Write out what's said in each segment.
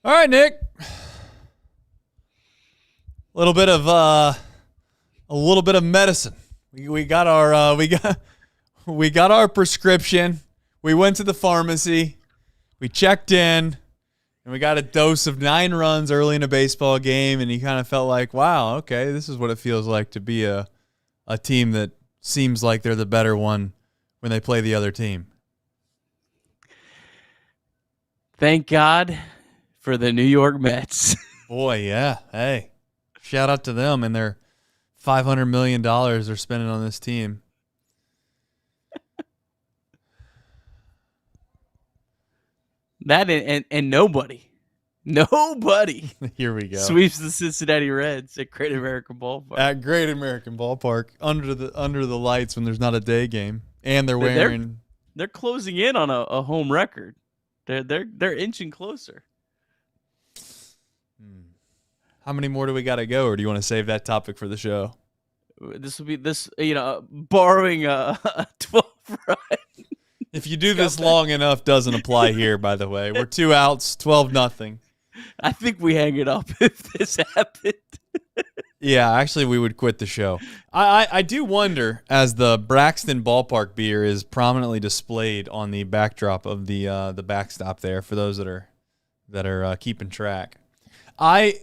All right, Nick. A little bit of medicine. We got our prescription. We went to the pharmacy. We checked in, and we got a dose of 9 runs early in a baseball game, and you kind of felt like, wow, okay, this is what it feels like to be a team that seems like they're the better one when they play the other team. Thank God for the New York Mets. Boy, yeah. Hey, shout out to them and their $500 million they're spending on this team. That and nobody Here we go. sweeps the Cincinnati Reds at Great American Ballpark. At Great American Ballpark, under the lights when there's not a day game, and they're closing in on a home record. They're inching closer. How many more do we got to go, or do you want to save that topic for the show? This will be borrowing a 12 run. If you do this long enough, doesn't apply here, by the way. We're 2 outs, 12-0. I think we hang it up if this happened. Yeah, actually, we would quit the show. I do wonder, as the Braxton Ballpark beer is prominently displayed on the backdrop of the backstop there, for those that are keeping track. I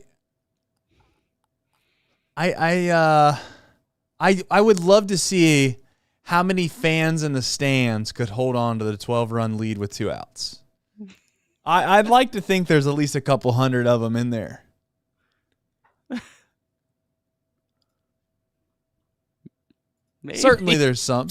would love to see how many fans in the stands could hold on to the 12-run lead with 2 outs. I'd like to think there's at least a couple hundred of them in there. Maybe. Certainly there's some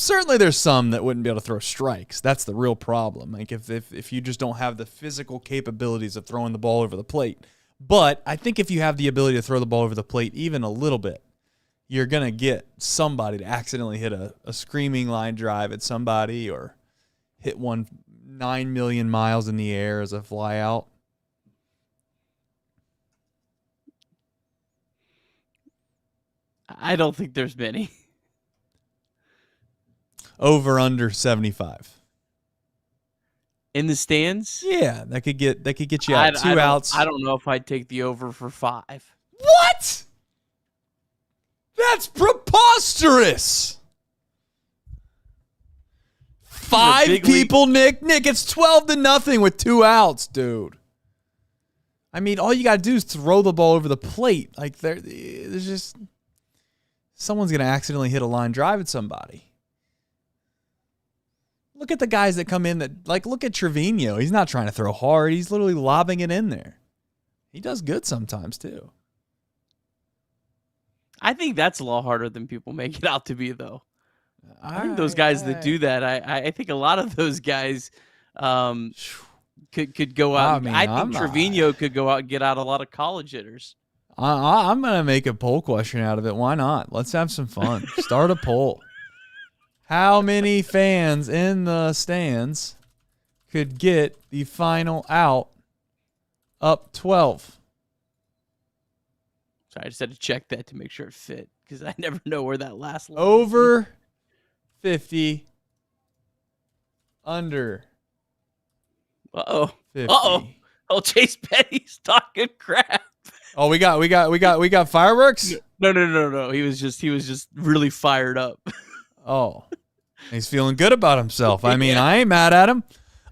that wouldn't be able to throw strikes. That's the real problem. Like if you just don't have the physical capabilities of throwing the ball over the plate. But I think if you have the ability to throw the ball over the plate even a little bit, you're going to get somebody to accidentally hit a screaming line drive at somebody or hit one 9 million miles in the air as a fly out. I don't think there's many. Over under 75. In the stands? Yeah, that could get you out. 2 outs. I don't know if I'd take the over for 5. What? That's preposterous. 5 people, Nick. Nick, it's 12-0 with 2 outs, dude. I mean, all you got to do is throw the ball over the plate. Like there's just someone's going to accidentally hit a line drive at somebody. Look at the guys that come in look at Trevino. He's not trying to throw hard. He's literally lobbing it in there. He does good sometimes, too. I think that's a lot harder than people make it out to be, though. I think those guys that do that, I think a lot of those guys could go out. I think Trevino could go out and get out a lot of college hitters. I'm going to make a poll question out of it. Why not? Let's have some fun. Start a poll. How many fans in the stands could get the final out up 12? Sorry, I just had to check that to make sure it fit because I never know where that last line over 50, under 50. Oh, Chase Petty's talking crap. Oh, we got fireworks? No. He was just really fired up. Oh. He's feeling good about himself. I mean, I ain't mad at him.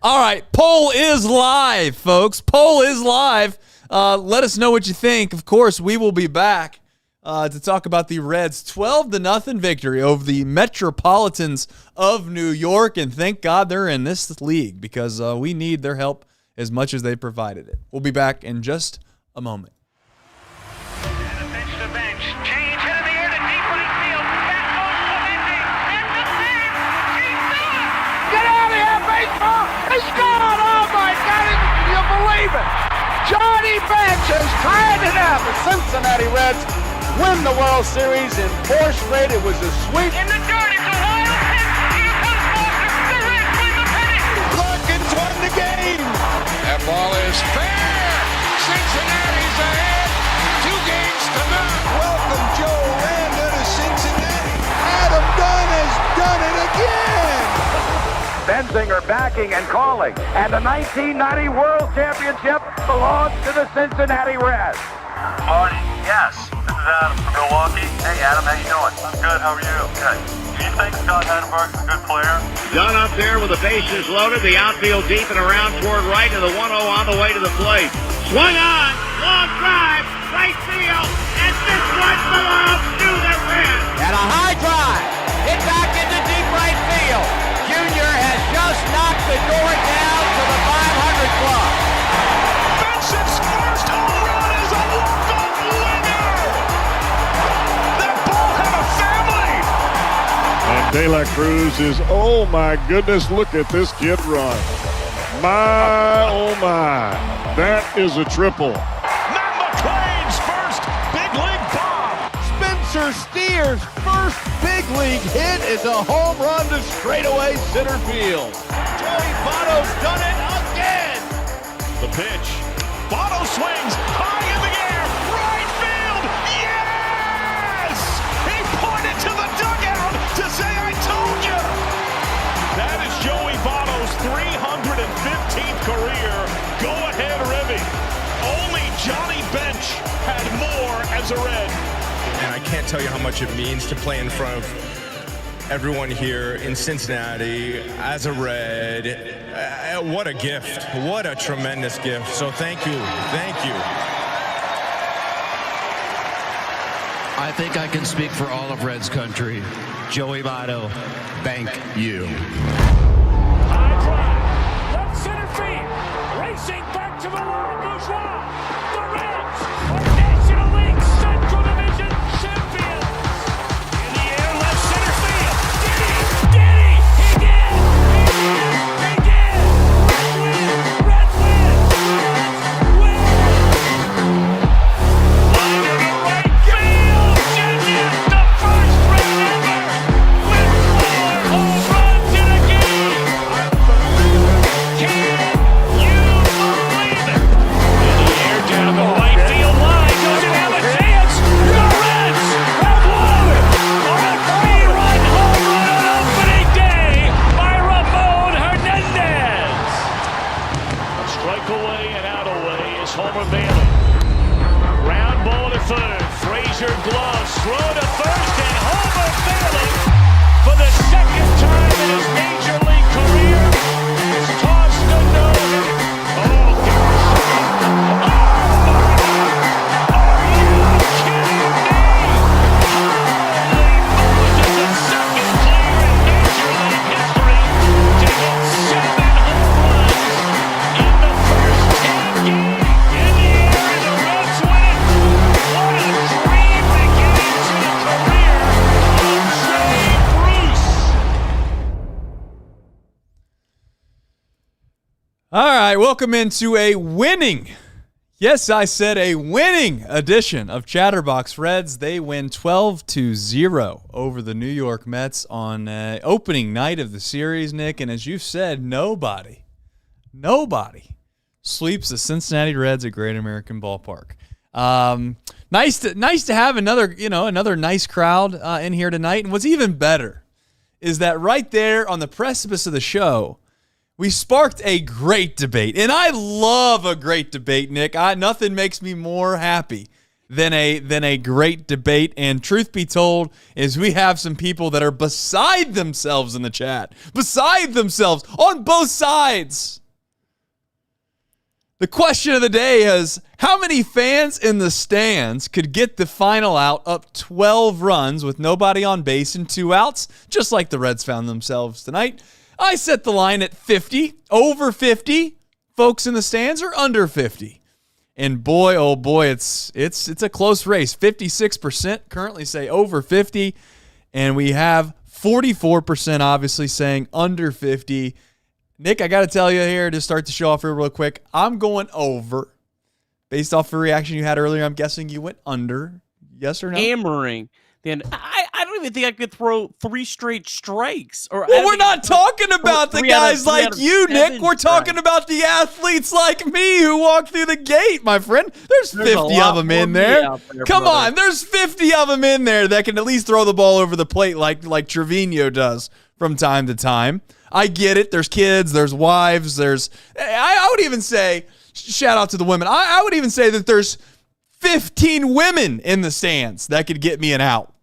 All right, poll is live, folks. Poll is live. Let us know what you think. Of course, we will be back to talk about the Reds' 12-0 victory over the Metropolitans of New York. And thank God they're in this league because we need their help as much as they provided it. We'll be back in just a moment. He scored! Oh my God! Can you believe it? Johnny Bench has tied it up. The Cincinnati Reds win the World Series in 4 straight. It was a sweep. In the dirt, it's a wild pitch. Here comes Foster. The Reds win the pennant. Larkins won the game. That ball is fair. Cincinnati's ahead. 2 games to none. Welcome Joe Randa to Cincinnati. Adam Dunn has done it again. Benzinger backing and calling. And the 1990 World Championship belongs to the Cincinnati Reds. Marty, yes. This is Adam from Milwaukee. Hey, Adam, how you doing? I'm good. How are you? Good. Do you think Scott Chatterbox is a good player? Done up there with the bases loaded, the outfield deep and around toward right, and the 1-0 on the way to the plate. Swung on, long drive, right field, and this one belongs to the Reds. And a high drive, hit back into deep right field. Junior has just knocked the door down to the 500 club. Benson's first home run is a walk-off winner. That ball had a family. And De La Cruz is, oh my goodness, look at this kid run. My, oh my, that is a triple. Matt McClain's first big league bomb. Spencer Steer's first big league hit is a home run to straightaway center field. Joey Votto's done it again. The pitch. Votto swings high in the air. Right field. Yes! He pointed to the dugout to say, I told you. That is Joey Votto's 315th career go-ahead ribby. Only Johnny Bench had more as a Red. And I can't tell you how much it means to play in front of everyone here in Cincinnati as a Red. What a gift. What a tremendous gift. So thank you. Thank you. I think I can speak for all of Reds country. Joey Votto, thank you. High drive, left center field, racing back to the line, Bourgeois. The Reds are National League Central Division champions. In the air, left center field. Did he? He did! He did! Reds win! Reds win! Line to the right field. Genius, the first Red ever with 4 home runs in a game. Can you believe it? In the air, down the right field line. Doesn't have a chance. The Reds have won on a 3-run home run on opening day by Ramon Hernandez. A strike away and out away is Homer Bailey. Ground ball to third. Frazier gloves. Throw to first, and Homer Bailey, for the second time in his major league career, has tossed a no-hitter. Oh, gosh. Oh, are you kidding me? Holy Moses, the second player in major league history to hit 7 home runs in the first 10 games. In the air, and the Reds win. What a dream to get into the career of Jay Bruce. All right, welcome into a winning, yes, I said a winning edition of Chatterbox Reds. They win 12-0 over the New York Mets on opening night of the series, Nick. And as you've said, nobody sweeps the Cincinnati Reds at Great American Ballpark. Nice to have another nice crowd in here tonight. And what's even better is that right there on the precipice of the show, we sparked a great debate. And I love a great debate, Nick. Nothing makes me more happy than a great debate. And truth be told, is we have some people that are beside themselves in the chat. Beside themselves on both sides. The question of the day is, how many fans in the stands could get the final out up 12 runs with nobody on base and 2 outs, just like the Reds found themselves tonight? I set the line at 50, over 50 folks in the stands, or under 50. And boy, oh boy, it's a close race. 56% currently say over 50, and we have 44% obviously saying under 50. Nick, I got to tell you here to start the show off here real quick, I'm going over. Based off the reaction you had earlier, I'm guessing you went under. Yes or no? Hammering. Then I don't even think I could throw 3 straight strikes. Or well, we're not talking about the guys like you, Nick. We're talking about the athletes like me who walk through the gate, my friend. There's 50 of them in there. Come on, there's 50 of them in there that can at least throw the ball over the plate like Trevino does from time to time. I get it. There's kids, there's wives, I would even say shout out to the women. I would even say that there's 15 women in the stands that could get me an out.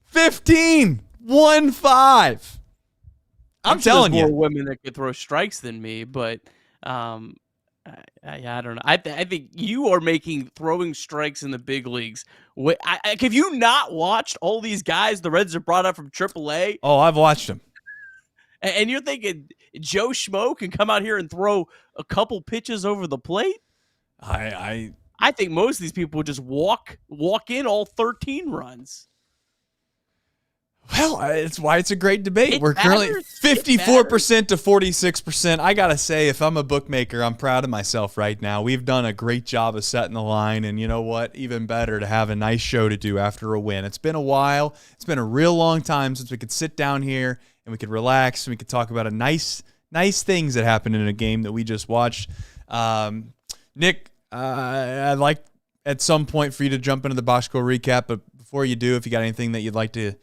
15. 1-5. I'm sure telling there's you. more women that could throw strikes than me, but I don't know. I think you are making throwing strikes in the big leagues. Have you not watched all these guys the Reds have brought up from AAA? Oh, I've watched them. And you're thinking Joe Schmo can come out here and throw a couple pitches over the plate? I think most of these people would just walk in all 13 runs. Well, it's why it's a great debate. We're matters. currently 54% to 46%. I got to say, if I'm a bookmaker, I'm proud of myself right now. We've done a great job of setting the line, and you know what? Even better to have a nice show to do after a win. It's been a while. It's been a real long time since we could sit down here and we could relax and we could talk about nice things that happened in a game that we just watched. Nick, I'd like at some point for you to jump into the box score recap, but before you do, if you got anything that you'd like to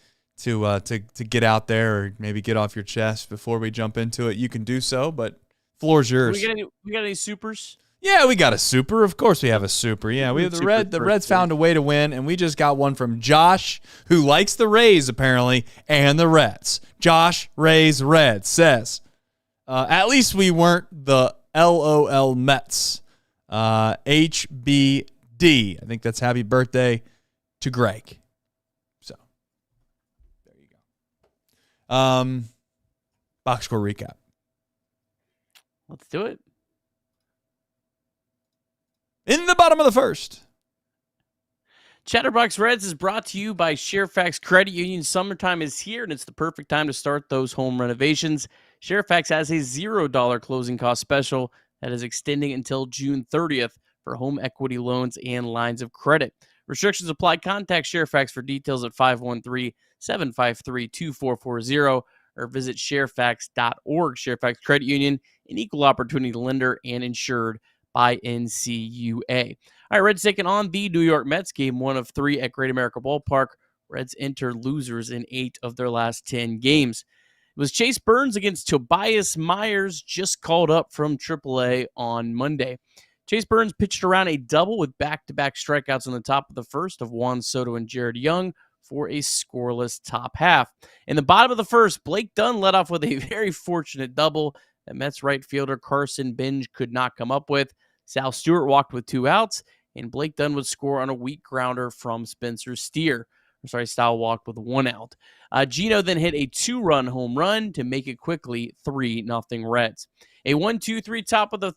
get out there or maybe get off your chest before we jump into it, you can do so, but floor's yours. We got any supers? Yeah, we got a super. Of course we have a super. Yeah, we have the Reds found a way to win, and we just got one from Josh, who likes the Rays apparently, and the Reds. Josh, Rays, Reds says, at least we weren't the LOL Mets. HBD. I think that's happy birthday to Greg. Box score recap. Let's do it. In the bottom of the first. Chatterbox Reds is brought to you by Sharefax Credit Union. Summertime is here, and it's the perfect time to start those home renovations. Sharefax has a $0 closing cost special that is extending until June 30th for home equity loans and lines of credit. Restrictions apply. Contact Sharefax for details at 513-753-2440 or visit sharefax.org. Sharefax Credit Union, an equal opportunity lender and insured by NCUA. All right, Reds taking on the New York Mets. Game 1 of 3 at Great America Ballpark. Reds enter losers in 8 of their last 10 games. It was Chase Burns against Tobias Myers, just called up from AAA on Monday. Chase Burns pitched around a double with back-to-back strikeouts in the top of the first of Juan Soto and Jared Young for a scoreless top half. In the bottom of the first, Blake Dunn led off with a very fortunate double that Mets right fielder Carson Binge could not come up with. Sal Stewart walked with 2 outs, and Blake Dunn would score on a weak grounder from Spencer Steer. Sal walked with 1 out. Gino then hit a 2-run home run to make it quickly 3-0 Reds. A 1-2-3 top of the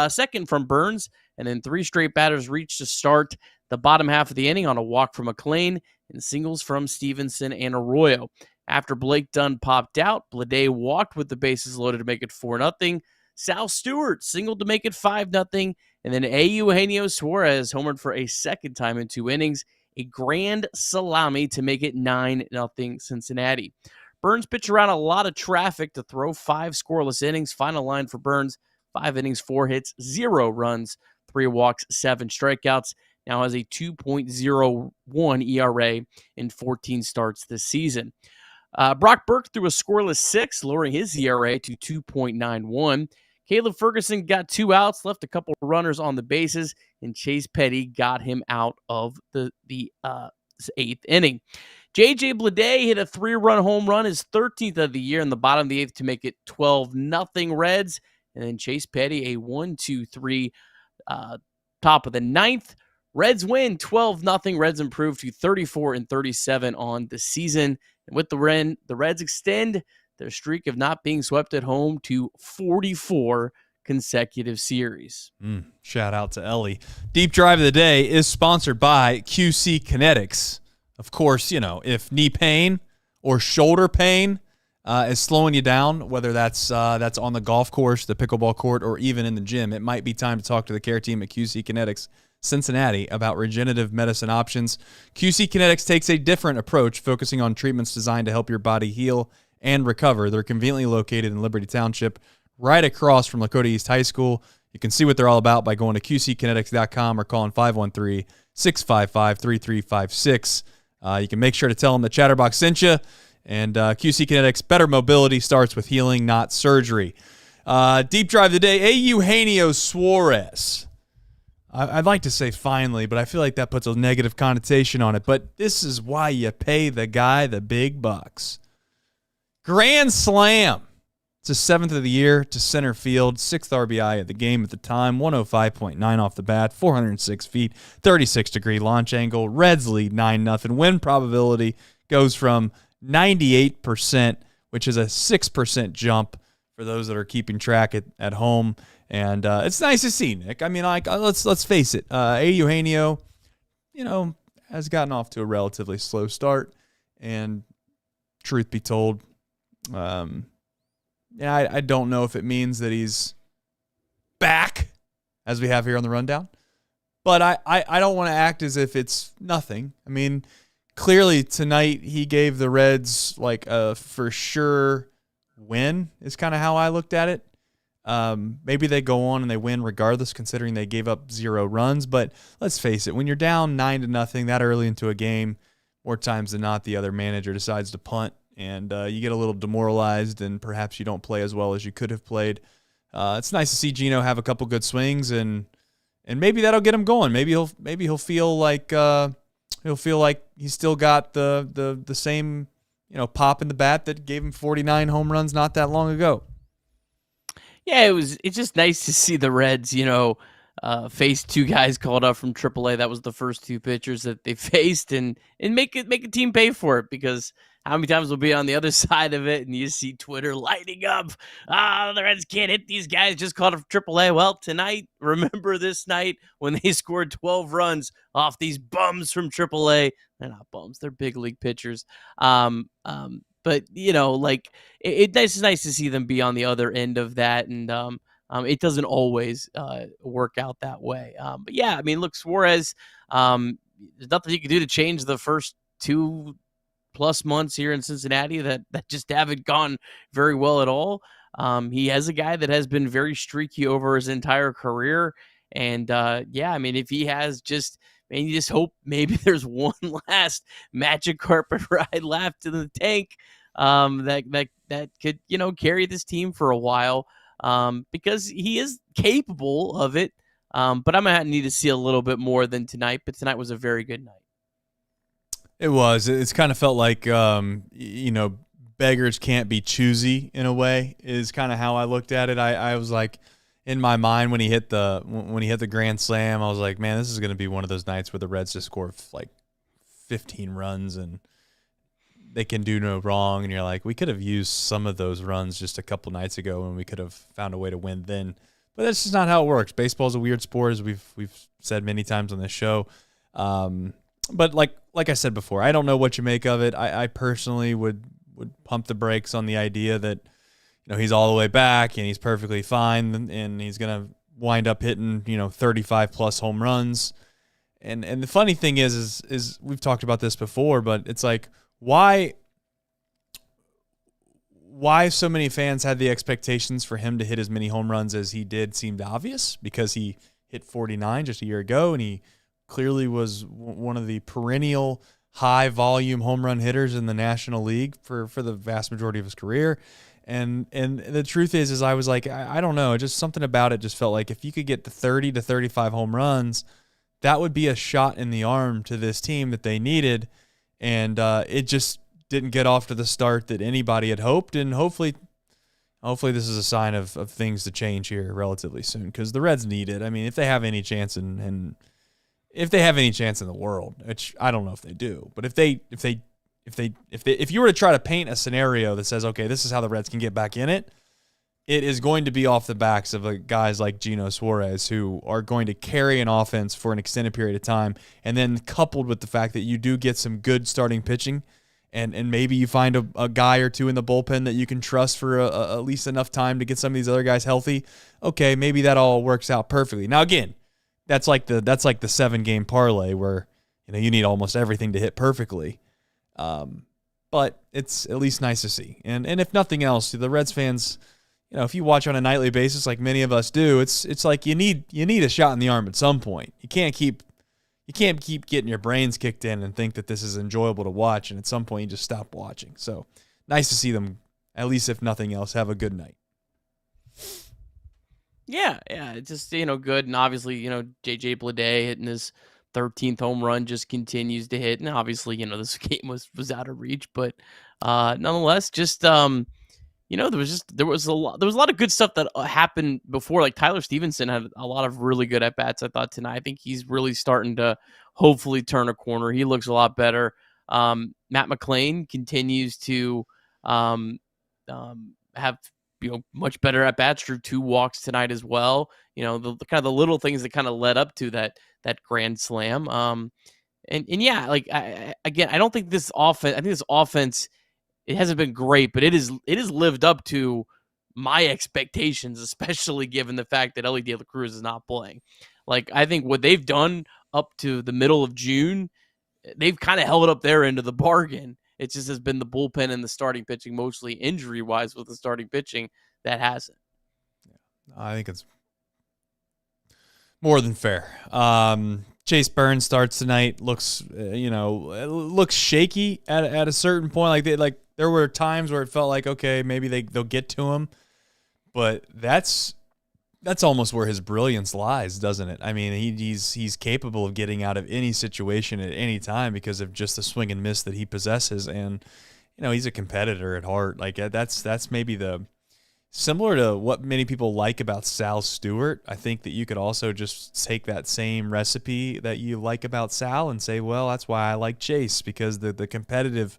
second from Burns, and then 3 straight batters reached to start the bottom half of the inning on a walk from McClain and singles from Stevenson and Arroyo. After Blake Dunn popped out, Blade walked with the bases loaded to make it 4-0. Sal Stewart singled to make it 5-0, and then Eugenio Suarez homered for a second time in 2 innings, a grand salami to make it 9-0 Cincinnati. Burns pitched around a lot of traffic to throw 5 scoreless innings. Final line for Burns: 5 innings, 4 hits, 0 runs, 3 walks, 7 strikeouts. Now has a 2.01 ERA in 14 starts this season. Brock Burke threw a scoreless 6, lowering his ERA to 2.91. Caleb Ferguson got 2 outs, left a couple runners on the bases, and Chase Petty got him out of the 8th inning. J.J. Bleday hit a 3-run home run, his 13th of the year in the bottom of the 8th to make it 12-0 Reds. And then Chase Petty, a 1-2-3 top of the 9th. Reds win 12-0. Reds improve to 34-37 on the season. And with the Reds extend their streak of not being swept at home to 44 consecutive series. Shout out to Ellie. Deep Drive of the Day is sponsored by QC Kinetix. Of course, if knee pain or shoulder pain is slowing you down, whether that's on the golf course, the pickleball court, or even in the gym, it might be time to talk to the care team at QC Kinetix Cincinnati about regenerative medicine options. QC Kinetix takes a different approach, focusing on treatments designed to help your body heal and recover. They're conveniently located in Liberty Township, right across from Lakota East High School. You can see what they're all about by going to QCkinetics.com or calling 513-655-3356. You can make sure to tell them that Chatterbox sent you. And QC Kinetix, better mobility starts with healing, not surgery. Deep drive today, Eugenio Suarez. I'd like to say finally, but I feel like that puts a negative connotation on it. But this is why you pay the guy the big bucks. Grand slam. It's his 7th of the year to center field, 6th RBI of the game at the time, 105.9 off the bat, 406 feet, 36-degree launch angle. Reds lead 9-0. Win probability goes from 98%, which is a 6% jump for those that are keeping track at home. And it's nice to see, Nick. I mean, like let's face it, Eugenio, has gotten off to a relatively slow start. And truth be told, I don't know if it means that he's back, as we have here on the rundown. But I don't want to act as if it's nothing. I mean, clearly tonight he gave the Reds like a for sure win is kind of how I looked at it. Maybe they go on and they win regardless, considering they gave up 0 runs. But let's face it, when you're down 9-0 that early into a game, more times than not, the other manager decides to punt, and you get a little demoralized, and perhaps you don't play as well as you could have played. It's nice to see Gino have a couple good swings, and maybe that'll get him going. Maybe he'll feel like he's still got the same pop in the bat that gave him 49 home runs not that long ago. Yeah, it's just nice to see the Reds, face 2 guys called up from AAA. That was the first 2 pitchers that they faced, and make a team pay for it, because how many times we'll be on the other side of it and you see Twitter lighting up. The Reds can't hit these guys just called up from AAA. Well, tonight, remember this night when they scored 12 runs off these bums from AAA. They're not bums. They're big league pitchers. But, it's nice to see them be on the other end of that. And it doesn't always work out that way. But, yeah, I mean, look, Suarez, there's nothing you can do to change the first 2+ months here in Cincinnati that just haven't gone very well at all. He has a guy that has been very streaky over his entire career. And, I mean, if he has and you just hope maybe there's one last magic carpet ride left in the tank that could, carry this team for a while, because he is capable of it. But I'm going to need to see a little bit more than tonight. But tonight was a very good night. It was. It's kind of felt like, beggars can't be choosy in a way is kind of how I looked at it. I was like, in my mind, when he hit the grand slam, I was like, man, this is going to be one of those nights where the Reds just score like 15 runs and they can do no wrong. And you're like, we could have used some of those runs just a couple nights ago and we could have found a way to win then. But that's just not how it works. Baseball's a weird sport, as we've said many times on this show. But like I said before, I don't know what you make of it. I personally would pump the brakes on the idea that he's all the way back and he's perfectly fine and he's going to wind up hitting 35 plus home runs. And the funny thing is we've talked about this before, but it's like why so many fans had the expectations for him to hit as many home runs as he did seemed obvious, because he hit 49 just a year ago and he clearly was one of the perennial high volume home run hitters in the National League for the vast majority of his career. And the truth is I was like, I don't know, just something about it just felt like if you could get to 30 to 35 home runs, that would be a shot in the arm to this team that they needed. And it just didn't get off to the start that anybody had hoped. And hopefully this is a sign of things to change here relatively soon, because the Reds need it. I mean, if they have any chance in the world, which I don't know if they do, but if you were to try to paint a scenario that says, okay, this is how the Reds can get back in it, it is going to be off the backs of guys like Gino Suarez, who are going to carry an offense for an extended period of time. And then coupled with the fact that you do get some good starting pitching, and maybe you find a guy or two in the bullpen that you can trust for at least enough time to get some of these other guys healthy. Okay, maybe that all works out perfectly. Now, again, that's like the 7-game parlay where you need almost everything to hit perfectly. But it's at least nice to see. And if nothing else, the Reds fans, if you watch on a nightly basis like many of us do, it's like you need a shot in the arm at some point. You can't keep getting your brains kicked in and think that this is enjoyable to watch, and at some point you just stop watching. So nice to see them, at least if nothing else, have a good night. Yeah, it's just, good. And obviously, JJ Bleday hitting his 13th home run just continues to hit. And obviously, this game was out of reach, but nonetheless, just there was a lot of good stuff that happened before. Like Tyler Stevenson had a lot of really good at bats, I thought, tonight. I think he's really starting to hopefully turn a corner. He looks a lot better. Matt McClain continues to have much better at bats, drew 2 walks tonight as well. The kind of the little things that kind of led up to that grand slam. And yeah, like I don't think this offense. I think this offense, it hasn't been great, but it is lived up to my expectations, especially given the fact that Ellie De La Cruz is not playing. Like, I think what they've done up to the middle of June, they've kind of held up their end of the bargain. It just has been the bullpen and the starting pitching, mostly injury-wise with the starting pitching, that hasn't. I think it's more than fair. Chase Burns starts tonight. Looks shaky at a certain point. There were times where it felt like, okay, maybe they'll get to him, but that's almost where his brilliance lies, doesn't it? I mean, he's capable of getting out of any situation at any time because of just the swing and miss that he possesses, and he's a competitor at heart. Like that's maybe similar to what many people like about Sal Stewart. I think that you could also just take that same recipe that you like about Sal and say, well, that's why I like Chase, because the competitive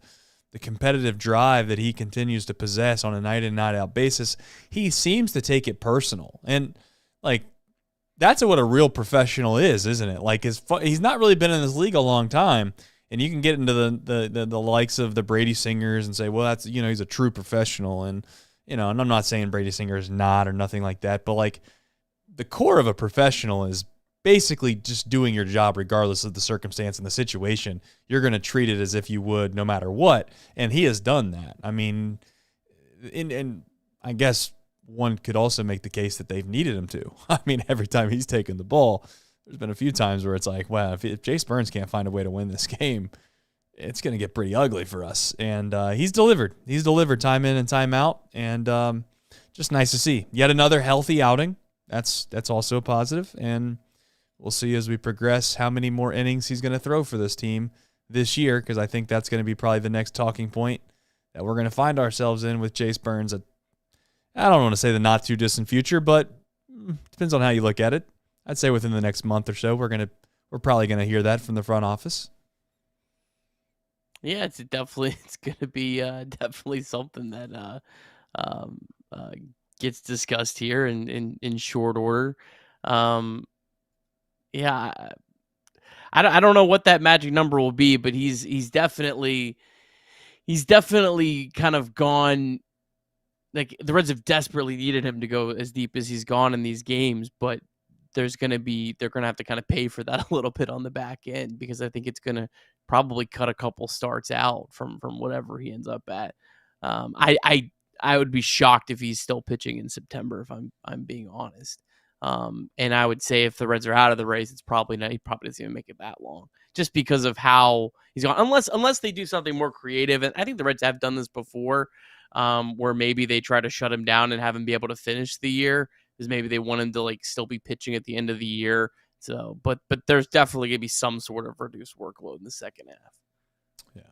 drive that he continues to possess on a night in, night out basis, he seems to take it personal. And that's what a real professional is, isn't it? Like he's not really been in this league a long time, and you can get into the likes of the Brady Singers and say, well, that's, he's a true professional. And, and I'm not saying Brady Singer is not or nothing like that, but the core of a professional is basically just doing your job regardless of the circumstance and the situation. You're going to treat it as if you would no matter what, and he has done that. I mean, and I guess one could also make the case that they've needed him to. I mean, every time he's taken the ball, there's been a few times where it's like, wow, if Chase Burns can't find a way to win this game, it's going to get pretty ugly for us. And he's delivered. He's delivered time in and time out, and just nice to see. Yet another healthy outing. That's also a positive, and we'll see as we progress how many more innings he's going to throw for this team this year, because I think that's going to be probably the next talking point that we're going to find ourselves in with Chase Burns. I don't want to say the not-too-distant future, but depends on how you look at it. I'd say within the next month or so, we're probably going to hear that from the front office. Yeah, it's going to be definitely something that gets discussed here in short order. Yeah, I don't know what that magic number will be, but he's definitely kind of gone. Like, the Reds have desperately needed him to go as deep as he's gone in these games, but they're going to have to kind of pay for that a little bit on the back end, because I think it's going to probably cut a couple starts out from whatever he ends up at. I would be shocked if he's still pitching in September, if I'm being honest. And I would say if the Reds are out of the race, it's probably not. He probably doesn't even make it that long, just because of how he's gone. Unless they do something more creative, and I think the Reds have done this before, where maybe they try to shut him down and have him be able to finish the year, because maybe they want him to still be pitching at the end of the year. So, but there's definitely gonna be some sort of reduced workload in the second half. Yeah,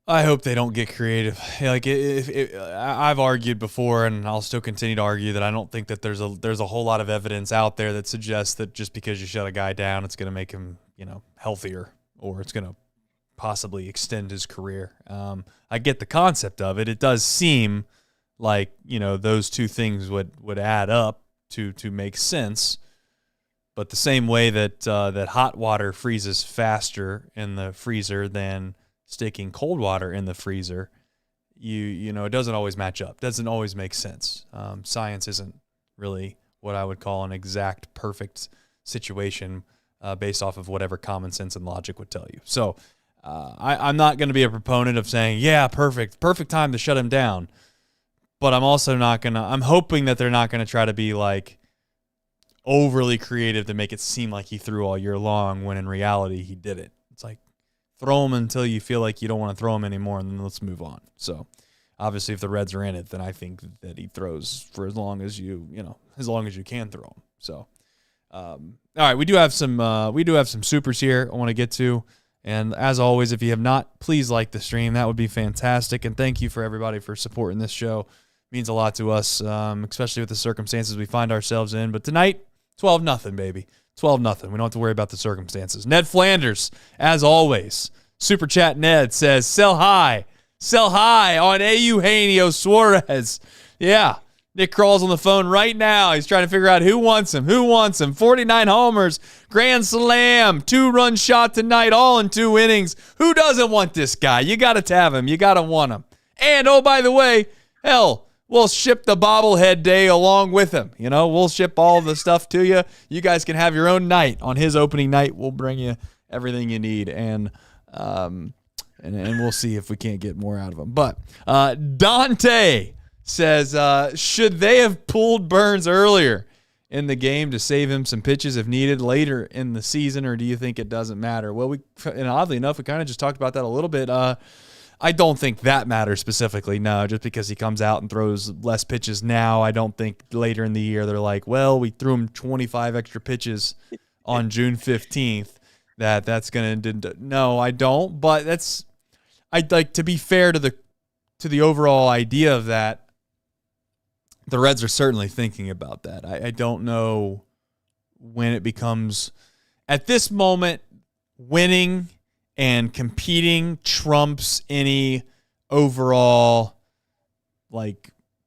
I hope they don't get creative. I've argued before, and I'll still continue to argue, that I don't think that there's a whole lot of evidence out there that suggests that just because you shut a guy down, it's going to make him healthier, or it's going to possibly extend his career. I get the concept of it. It does seem like those two things would add up to make sense. But the same way that hot water freezes faster in the freezer than sticking cold water in the freezer, it doesn't always match up. Doesn't always make sense. Science isn't really what I would call an exact perfect situation based off of whatever common sense and logic would tell you. So I'm not going to be a proponent of saying, yeah, perfect time to shut him down. But I'm also not going to, I'm hoping that they're not going to try to be overly creative to make it seem like he threw all year long, when in reality he didn't. It's like, throw him until you feel like you don't want to throw him anymore, and then let's move on. So Obviously, if the Reds are in it, then I think that he throws for as long as you can throw him. So, all right, we do have some supers here I want to get to. And as always, if you have not, please like the stream. That would be fantastic. And thank you for everybody for supporting this show. It means a lot to us, especially with the circumstances we find ourselves in. But tonight, 12-0, baby. 12-0. We don't have to worry about the circumstances. Ned Flanders, as always. Super Chat Ned says, sell high on Eugenio Suarez. Yeah. Nick Kroll's on the phone right now. He's trying to figure out who wants him. 49 homers, grand slam, 2-run shot tonight, all in 2 innings. Who doesn't want this guy? You got to have him. You got to want him. And, oh, by the way, hell, we'll ship the bobblehead day along with him. We'll ship all the stuff to you. You guys can have your own night. On his opening night, we'll bring you everything you need. And we'll see if we can't get more out of him. But Dante says, should they have pulled Burns earlier in the game to save him some pitches if needed later in the season, or do you think it doesn't matter? Well, oddly enough, we kind of just talked about that a little bit. I don't think that matters specifically, no, just because he comes out and throws less pitches now. I don't think later in the year they're like, well, we threw him 25 extra pitches on June 15th. That's going to – no, I don't, but I'd like to be fair to the overall idea of that. The Reds are certainly thinking about that. I don't know when it becomes – at this moment, winning and competing trumps any overall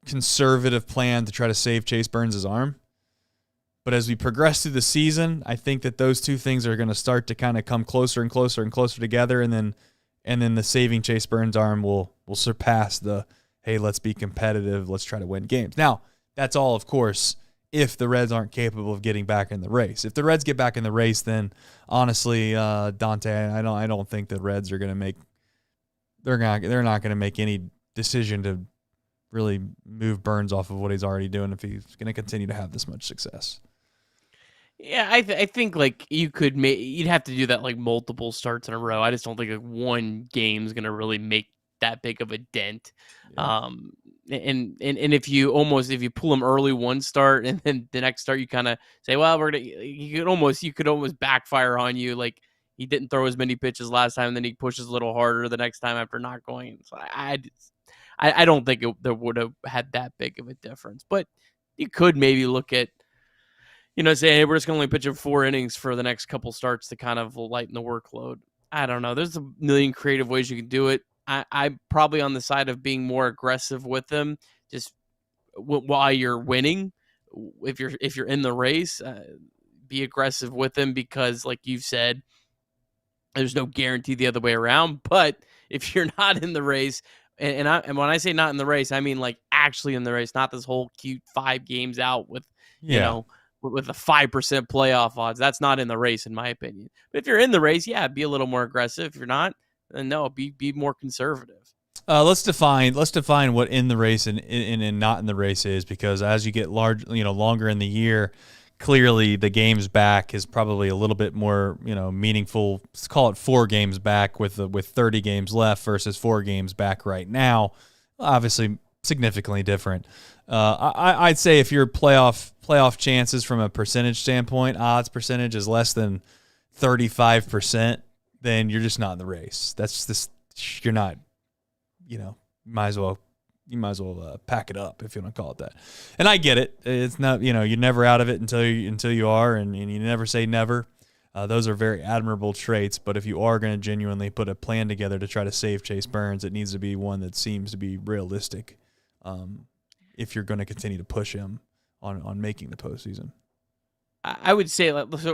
conservative plan to try to save Chase Burns' arm. But as we progress through the season, I think that those two things are going to start to kind of come closer and closer and closer together, and then the saving Chase Burns' arm will surpass the – hey, let's be competitive, let's try to win games. Now, that's all, of course, if the Reds aren't capable of getting back in the race. If the Reds get back in the race, then honestly, Dante, I don't think the Reds are going to make they're not going to make any decision to really move Burns off of what he's already doing if he's going to continue to have this much success. Yeah, I think you'd have to do that multiple starts in a row. I just don't think one game's going to really make that big of a dent. Yeah. And if you pull him early one start and then the next start you kind of say, well, you could almost backfire on you. Like he didn't throw as many pitches last time, and then he pushes a little harder the next time after not going. So I don't think there would have had that big of a difference, but you could maybe look at, say, hey, we're just going to only pitch him 4 innings for the next couple starts to kind of lighten the workload. I don't know. There's a million creative ways you can do it. I'm probably on the side of being more aggressive with them, just while you're winning. If you're in the race, be aggressive with them because, like you've said, there's no guarantee the other way around. But if you're not in the race, and when I say not in the race, I mean actually in the race, not this whole cute 5 games out with with the 5% playoff odds. That's not in the race, in my opinion. But if you're in the race, yeah, be a little more aggressive. If you're not, then no, be more conservative. Let's define what in the race and not in the race is, because as you get longer in the year, clearly the games back is probably a little bit more meaningful. Let's call it 4 games back with 30 games left versus 4 games back right now. Obviously, significantly different. I'd say if your playoff chances from a percentage standpoint, odds percentage is less than 35%. Then you're just not in the race. You're not, you might as well pack it up, if you want to call it that. And I get it. It's not, you're never out of it until you are, and you never say never. Those are very admirable traits, but if you are going to genuinely put a plan together to try to save Chase Burns, it needs to be one that seems to be realistic. If you're going to continue to push him on making the postseason. I would say,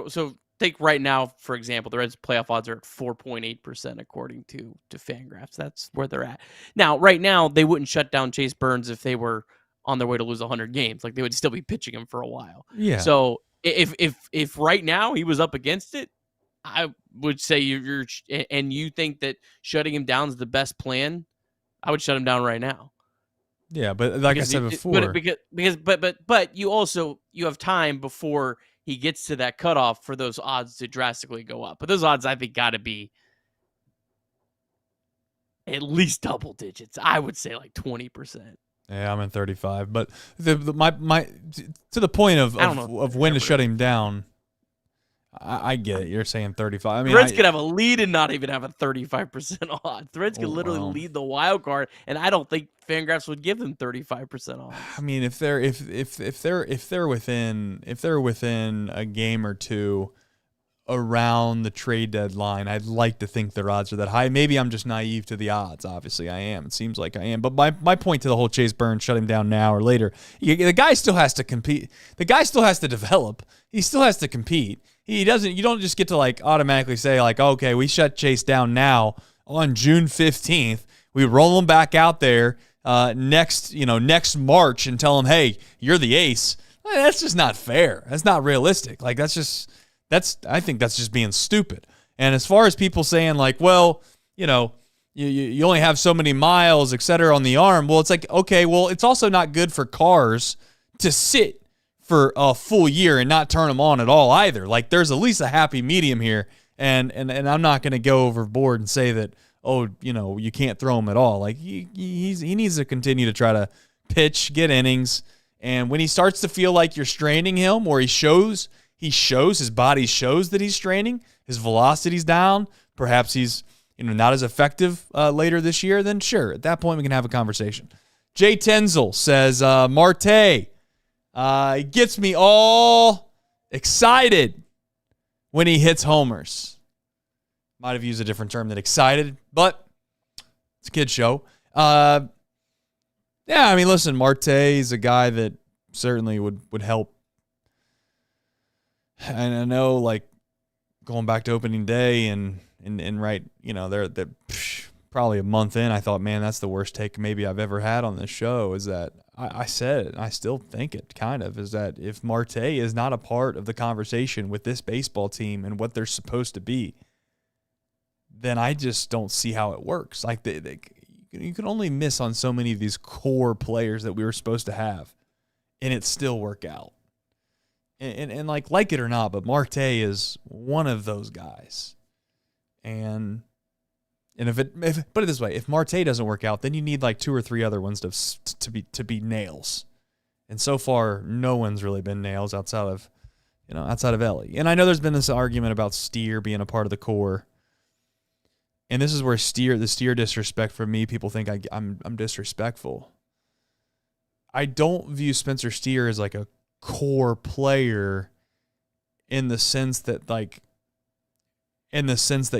so take right now, for example, the Reds' playoff odds are at 4.8% according to Fangraphs. That's where they're at. Now, right now, they wouldn't shut down Chase Burns if they were on their way to lose 100 games. They would still be pitching him for a while. Yeah. So if right now he was up against it, I would say you think that shutting him down is the best plan, I would shut him down right now. Yeah, but like I said before, but you have time before he gets to that cutoff for those odds to drastically go up. But those odds, I think, got to be at least double digits. I would say like 20%. Yeah, I'm in 35. But my to the point of when to shut him down, I get it. You're saying 35. I mean, the Reds could have a lead and not even have a 35% odds. The Reds could literally well. lead the wild card, and I don't think Fangraphs would give them 35% odds. I mean, if they're within a game or two around the trade deadline, I'd like to think their odds are that high. Maybe I'm just naive to the odds. Obviously, I am. It seems like I am. But my point to the whole Chase Burns, shut him down now or later, the guy still has to compete. The guy still has to develop. He still has to compete. He doesn't. You don't just get to like automatically say like, okay, we shut Chase down now on June 15th. We roll him back out there next March and tell him, hey, you're the ace. That's just not fair. That's not realistic. Like I think that's just being stupid. And as far as people saying like, well, you only have so many miles, et cetera, on the arm. Well, it's like, okay, well, it's also not good for cars to sit for a full year and not turn them on at all either. Like there's at least a happy medium here. And I'm not going to go overboard and say that, you can't throw him at all. Like he needs to continue to try to pitch, get innings. And when he starts to feel like you're straining him, or his body shows that he's straining, his velocity's down, perhaps he's not as effective later this year, then sure, at that point we can have a conversation. Jay Tenzel says, Marte gets me all excited when he hits homers. Might have used a different term than excited, but it's a kid's show. Yeah, I mean, listen, Marte is a guy that certainly would help. And I know, like, going back to opening day and right, they're probably a month in, I thought, man, that's the worst take maybe I've ever had on this show, is that I said it, and I still think it kind of, is that if Marte is not a part of the conversation with this baseball team and what they're supposed to be, then I just don't see how it works. Like, you can only miss on so many of these core players that we were supposed to have, and it still work out. And like it or not, but Marte is one of those guys. And if put it this way, if Marte doesn't work out, then you need like 2 or 3 other ones to be nails. And so far, no one's really been nails outside of Ellie. And I know there's been this argument about Steer being a part of the core. And this is where the Steer disrespect from me, people think I'm disrespectful. I don't view Spencer Steer as like a core player in the sense that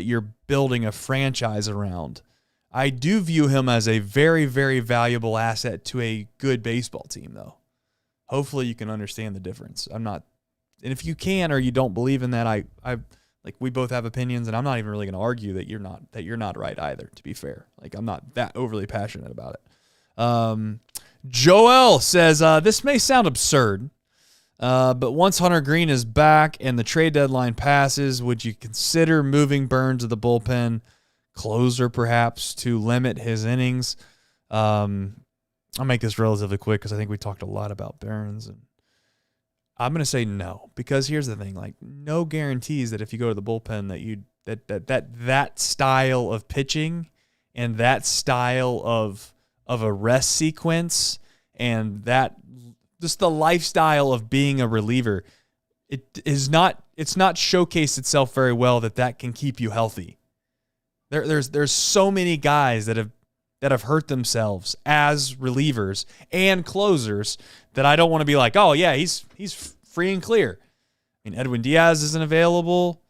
you're building a franchise around. I do view him as a very, very valuable asset to a good baseball team, though. Hopefully you can understand the difference. And if you can, or you don't believe in that, I we both have opinions, and I'm not even really going to argue that you're not right either, to be fair. Like, I'm not that overly passionate about it. Joel says, this may sound absurd, but once Hunter Green is back and the trade deadline passes, would you consider moving Burns to the bullpen, closer perhaps, to limit his innings? I'll make this relatively quick because I think we talked a lot about Burns, and I'm going to say no, because here's the thing, like, no guarantees that if you go to the bullpen that style of pitching and that style of a rest sequence and that just the lifestyle of being a reliever, it's not showcased itself very well that can keep you healthy. There's so many guys that have hurt themselves as relievers and closers that I don't want to be like, oh yeah, he's free and clear. I mean, Edwin Diaz isn't available.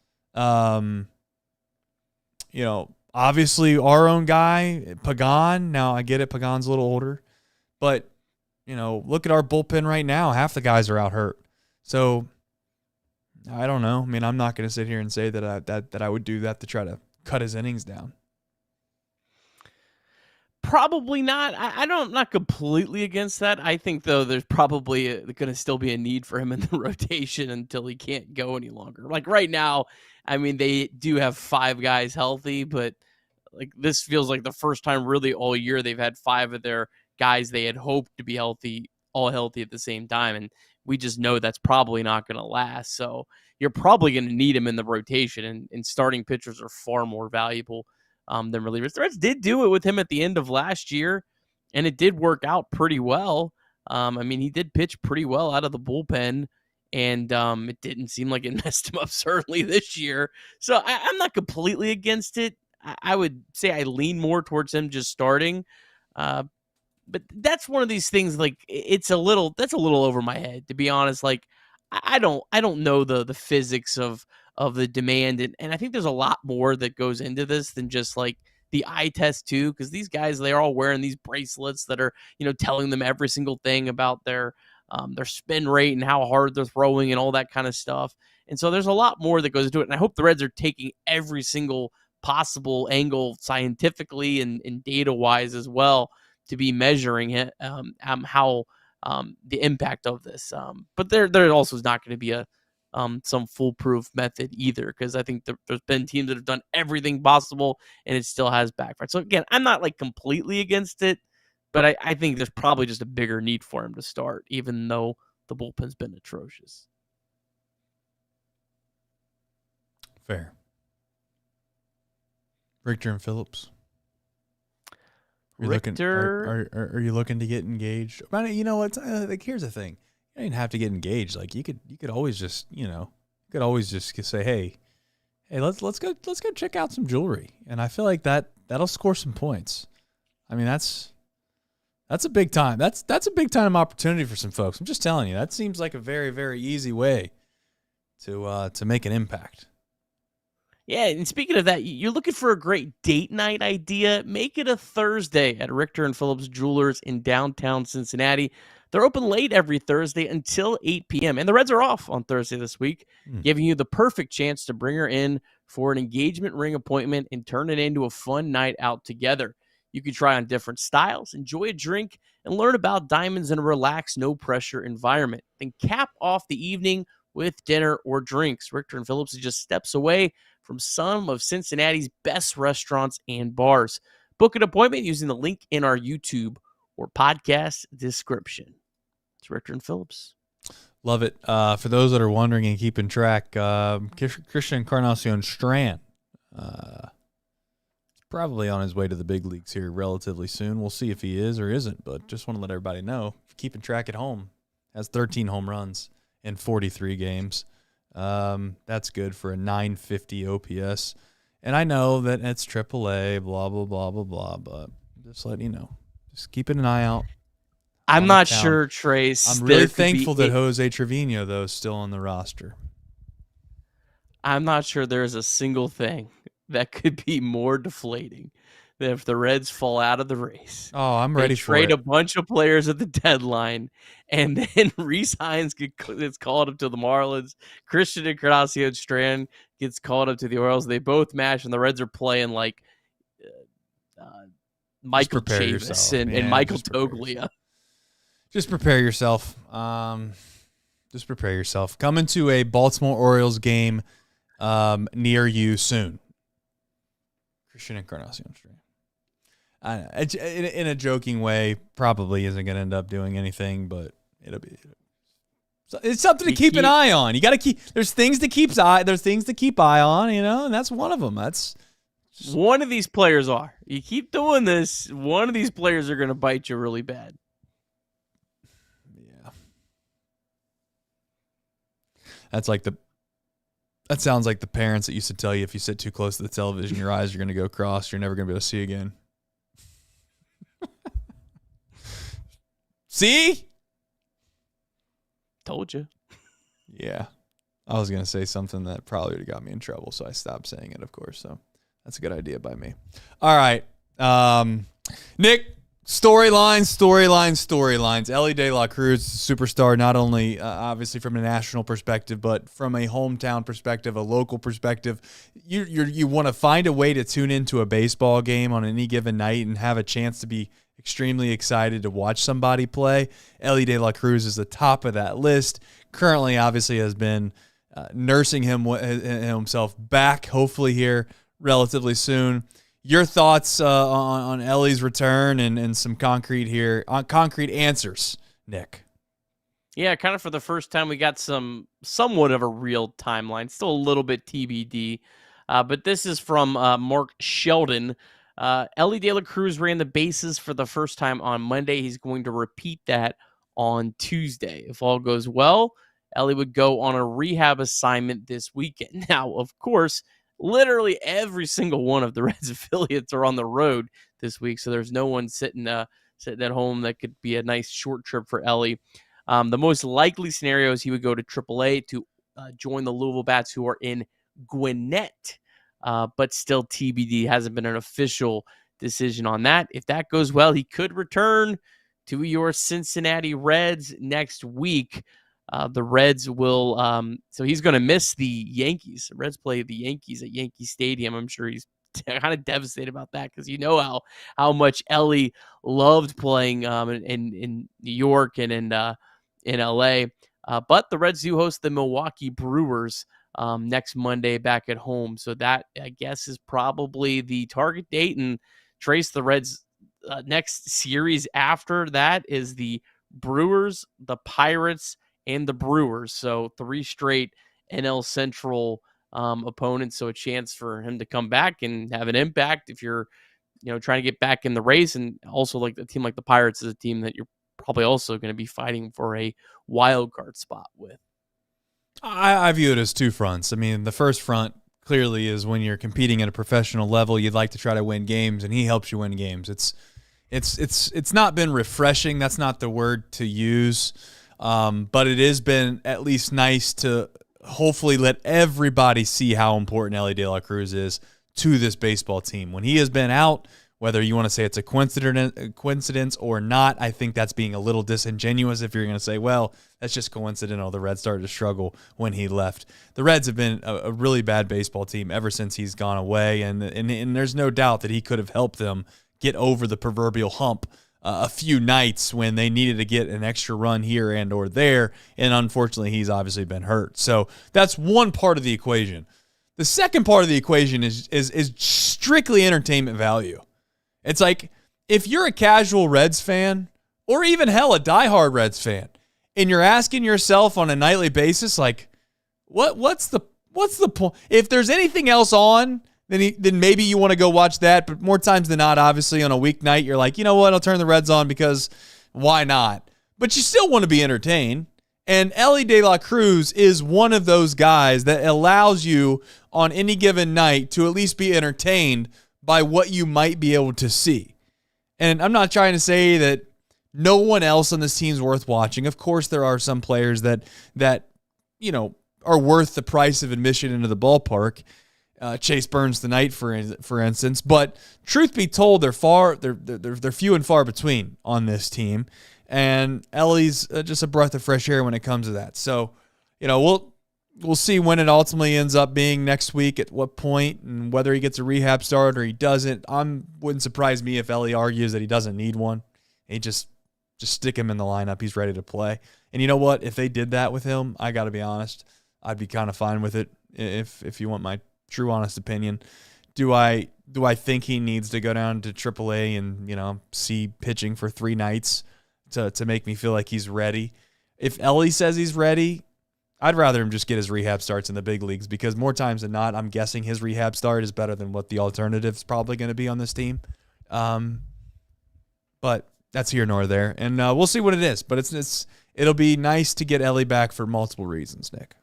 Obviously our own guy, Pagan. Now I get it, Pagan's a little older, but look at our bullpen right now. Half the guys are out hurt. So I don't know. I mean, I'm not going to sit here and say that I would do that to try to cut his innings down. Probably not. I'm not completely against that. I think, though, there's probably going to still be a need for him in the rotation until he can't go any longer. Like right now, I mean, they do have 5 guys healthy, but like this feels like the first time really all year they've had 5 of their guys they had hoped to be healthy, all healthy at the same time. And we just know that's probably not going to last. So you're probably going to need him in the rotation, and starting pitchers are far more valuable than relievers. The Reds did do it with him at the end of last year, and it did work out pretty well. I mean, he did pitch pretty well out of the bullpen, and it didn't seem like it messed him up certainly this year. So I'm not completely against it. I would say I lean more towards him just starting. But that's one of these things, like, that's a little over my head, to be honest. Like, I don't know the physics of the demand, and I think there's a lot more that goes into this than just like the eye test too, because these guys, they're all wearing these bracelets that are, telling them every single thing about their spin rate and how hard they're throwing and all that kind of stuff. And so there's a lot more that goes into it. And I hope the Reds are taking every single possible angle scientifically and data wise as well to be measuring it, how the impact of this. But there also is not going to be some foolproof method either, because I think there's been teams that have done everything possible and it still has backfired. So again, I'm not like completely against it, but I think there's probably just a bigger need for him to start, even though the bullpen's been atrocious. Fair. Richter and Phillips. Are you looking to get engaged? You know what? Like, here's the thing. You didn't have to get engaged. Like, you could always just, say, hey, let's go check out some jewelry. And I feel like that'll score some points. I mean, that's a big time. That's a big time opportunity for some folks. I'm just telling you, that seems like a very, very easy way to make an impact. Yeah, and speaking of that, you're looking for a great date night idea, make it a Thursday at Richter and Phillips Jewelers in downtown Cincinnati. They're open late every Thursday until 8 p.m., and the Reds are off on Thursday this week, giving you the perfect chance to bring her in for an engagement ring appointment and turn it into a fun night out together. You can try on different styles, enjoy a drink, and learn about diamonds in a relaxed, no-pressure environment. Then cap off the evening with dinner or drinks. Richter and Phillips is just steps away from some of Cincinnati's best restaurants and bars. Book an appointment using the link in our YouTube or podcast description. It's Richter and Phillips. Love it. For those that are wondering and keeping track, Christian Encarnacion Strand probably on his way to the big leagues here relatively soon. We'll see if he is or isn't, but just want to let everybody know, keeping track at home, has 13 home runs in 43 games. That's good for a 950 OPS. And I know that it's AAA, blah, blah, blah, blah, blah, but just letting you know. Just keeping an eye out. I'm not sure, Trace. I'm really thankful that Jose Trevino, though, is still on the roster. I'm not sure there's a single thing that could be more deflating than if the Reds fall out of the race. Oh, I'm ready for it. Trade a bunch of players at the deadline, and then Rhys Hines gets called up to the Marlins. Christian Encarnacion Strand gets called up to the Orioles. They both match, and the Reds are playing like Michael Chavis and Michael Toglia. Just prepare yourself. Just prepare yourself. Coming to a Baltimore Orioles game near you soon. Christian Encarnacion Strand. I know, in a joking way, probably isn't going to end up doing anything, but it's something to keep an eye on. You got to keep. There's things to keep eye on, and that's one of them. That's one of these players are. You keep doing this, one of these players are going to bite you really bad. Yeah, that sounds like the parents that used to tell you if you sit too close to the television, your eyes are going to go cross. You're never going to be able to see again. See? Told you. Yeah. I was going to say something that probably would have got me in trouble, so I stopped saying it, of course. So that's a good idea by me. All right. Nick, storylines. Ellie De La Cruz, superstar, not only obviously from a national perspective, but from a hometown perspective, a local perspective. You want to find a way to tune into a baseball game on any given night and have a chance to be extremely excited to watch somebody play. Ellie De La Cruz is the top of that list. Currently, obviously, has been nursing himself back, hopefully here relatively soon. Your thoughts on Ellie's return and some concrete answers, Nick? Yeah, kind of for the first time we got somewhat of a real timeline. Still a little bit TBD. But this is from Mark Sheldon. Ellie De La Cruz ran the bases for the first time on Monday. He's going to repeat that on Tuesday. If all goes well, Ellie would go on a rehab assignment this weekend. Now, of course, literally every single one of the Reds affiliates are on the road this week, so there's no one sitting at home. That could be a nice short trip for Ellie. The most likely scenario is he would go to AAA to join the Louisville Bats, who are in Gwinnett, but still TBD. Hasn't been an official decision on that. If that goes well, he could return to your Cincinnati Reds next week. The Reds will, so he's going to miss the Yankees. The Reds play the Yankees at Yankee Stadium. I'm sure he's kind of devastated about that, because you know how much Ellie loved playing in New York and in LA. But the Reds do host the Milwaukee Brewers next Monday back at home. So that, I guess, is probably the target date. And Trace, the Reds' next series after that is the Brewers, the Pirates, and the Brewers. So 3 straight NL Central opponents. So a chance for him to come back and have an impact if you're, trying to get back in the race. And also, like, a team like the Pirates is a team that you're probably also going to be fighting for a wild card spot with. I view it as 2 fronts. I mean, the first front clearly is when you're competing at a professional level, you'd like to try to win games, and he helps you win games. It's not been refreshing. That's not the word to use. But it has been at least nice to hopefully let everybody see how important Ellie De La Cruz is to this baseball team. When he has been out, whether you want to say it's a coincidence or not, I think that's being a little disingenuous if you're going to say, well, that's just coincidental. The Reds started to struggle when he left. The Reds have been a really bad baseball team ever since he's gone away, and there's no doubt that he could have helped them get over the proverbial hump a few nights when they needed to get an extra run here and or there, and unfortunately he's obviously been hurt. So that's one part of the equation. The second part of the equation is strictly entertainment value. It's like, if you're a casual Reds fan, or even hell, a diehard Reds fan, and you're asking yourself on a nightly basis, like, what's the point? If there's anything else on, then maybe you want to go watch that. But more times than not, obviously, on a weeknight, you're like, you know what, I'll turn the Reds on because why not? But you still want to be entertained. And Ellie De La Cruz is one of those guys that allows you on any given night to at least be entertained by what you might be able to see. And I'm not trying to say that no one else on this team's worth watching. Of course, there are some players that are worth the price of admission into the ballpark. Chase Burns tonight, for instance. But truth be told, they're few and far between on this team. And Ellie's just a breath of fresh air when it comes to that. So, we'll see when it ultimately ends up being next week, at what point, and whether he gets a rehab start or he doesn't. Wouldn't surprise me if Ellie argues that he doesn't need one. He just stick him in the lineup. He's ready to play. And you know what? If they did that with him, I got to be honest, I'd be kind of fine with it. If you want my true honest opinion, do I think he needs to go down to AAA and see pitching for 3 nights to make me feel like he's ready? If Ellie says he's ready, I'd rather him just get his rehab starts in the big leagues, because more times than not, I'm guessing his rehab start is better than what the alternative's probably going to be on this team. But that's here nor there, and we'll see what it is. But it'll be nice to get Ellie back for multiple reasons, Nick.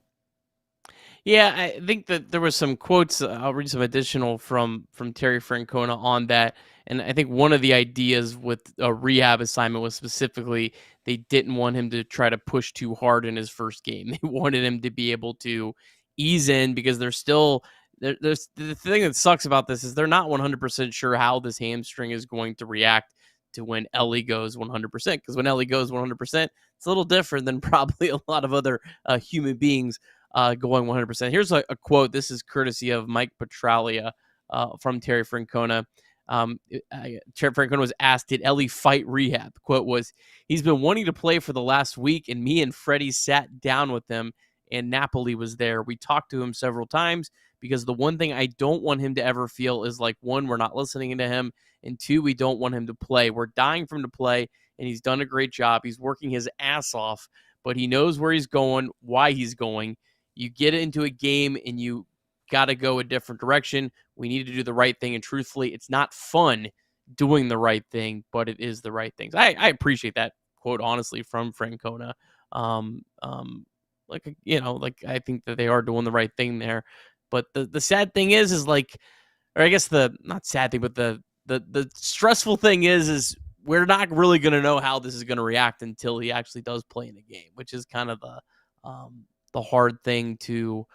Yeah, I think that there was some quotes. I'll read some additional from Terry Francona on that. And I think one of the ideas with a rehab assignment was specifically they didn't want him to try to push too hard in his first game. They wanted him to be able to ease in, because there's the thing that sucks about this is they're not 100% sure how this hamstring is going to react to when Ellie goes 100%. Because when Ellie goes 100%, it's a little different than probably a lot of other human beings going 100%. Here's a quote. This is courtesy of Mike Petralia from Terry Francona. Terry Francona was asked, did Ellie fight rehab? The quote was, he's been wanting to play for the last week, and me and Freddie sat down with him, and Napoli was there. We talked to him several times, because the one thing I don't want him to ever feel is like, 1, we're not listening to him, and 2, we don't want him to play. We're dying for him to play, and he's done a great job. He's working his ass off, but he knows where he's going, why he's going. You get into a game and you got to go a different direction. We need to do the right thing. And truthfully, it's not fun doing the right thing, but it is the right thing. So I appreciate that quote, honestly, from Francona. Like I think that they are doing the right thing there. But the sad thing is like, or I guess the not sad thing, but the stressful thing is we're not really going to know how this is going to react until he actually does play in a game, which is kind of the hard thing to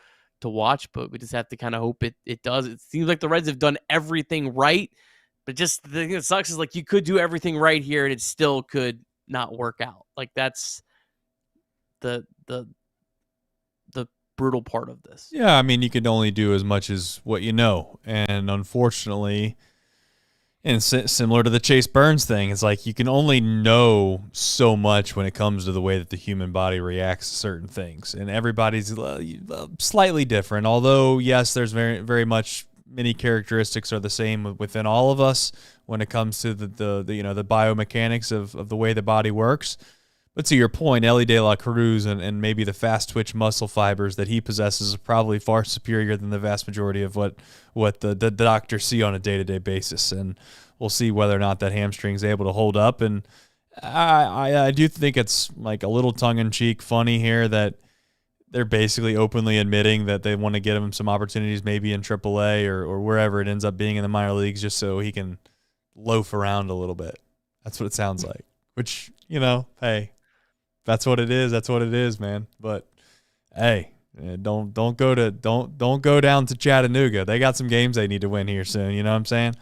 watch. But we just have to kind of hope it does. It seems like the Reds have done everything right, but just the thing that sucks is like you could do everything right here and it still could not work out. Like that's the brutal part of this. Yeah, I mean, you can only do as much as what you know, and unfortunately, and similar to the Chase Burns thing, it's like you can only know so much when it comes to the way that the human body reacts to certain things, and everybody's slightly different. Although, yes, there's very, very much many characteristics are the same within all of us when it comes to the biomechanics of the way the body works. But to your point, Elly De La Cruz and maybe the fast twitch muscle fibers that he possesses are probably far superior than the vast majority of what the doctors see on a day-to-day basis. And we'll see whether or not that hamstring is able to hold up. And I do think it's like a little tongue-in-cheek funny here that they're basically openly admitting that they want to get him some opportunities maybe in AAA or wherever it ends up being in the minor leagues just so he can loaf around a little bit. That's what it sounds like, which, hey, that's what it is. That's what it is, man. But hey, don't go down to Chattanooga. They got some games they need to win here soon. You know what I'm saying?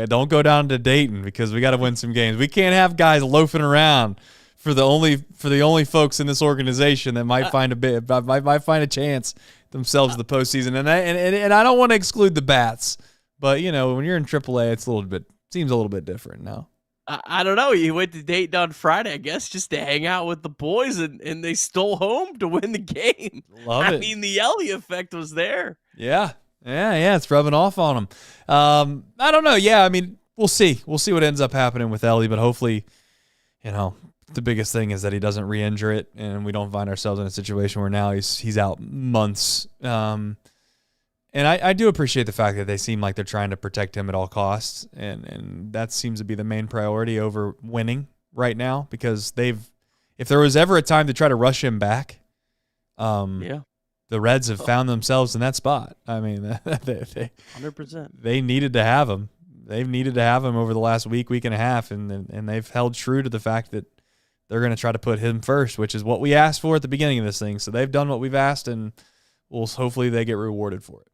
Don't go down to Dayton because we got to win some games. We can't have guys loafing around for the only folks in this organization that might find a chance themselves in the postseason. And I don't want to exclude the bats, but when you're in AAA, seems a little bit different now. I don't know. You went to Dayton on Friday, I guess, just to hang out with the boys, and they stole home to win the game. Love it. I mean, the Elly effect was there. Yeah. It's rubbing off on him. I don't know. Yeah, I mean, we'll see. We'll see what ends up happening with Elly, but hopefully, the biggest thing is that he doesn't re-injure it, and we don't find ourselves in a situation where now he's out months. And I do appreciate the fact that they seem like they're trying to protect him at all costs, and that seems to be the main priority over winning right now because if there was ever a time to try to rush him back, the Reds have found themselves in that spot. I mean, 100%. They needed to have him. They've needed to have him over the last week and a half, and they've held true to the fact that they're going to try to put him first, which is what we asked for at the beginning of this thing. So they've done what we've asked, and hopefully they get rewarded for it.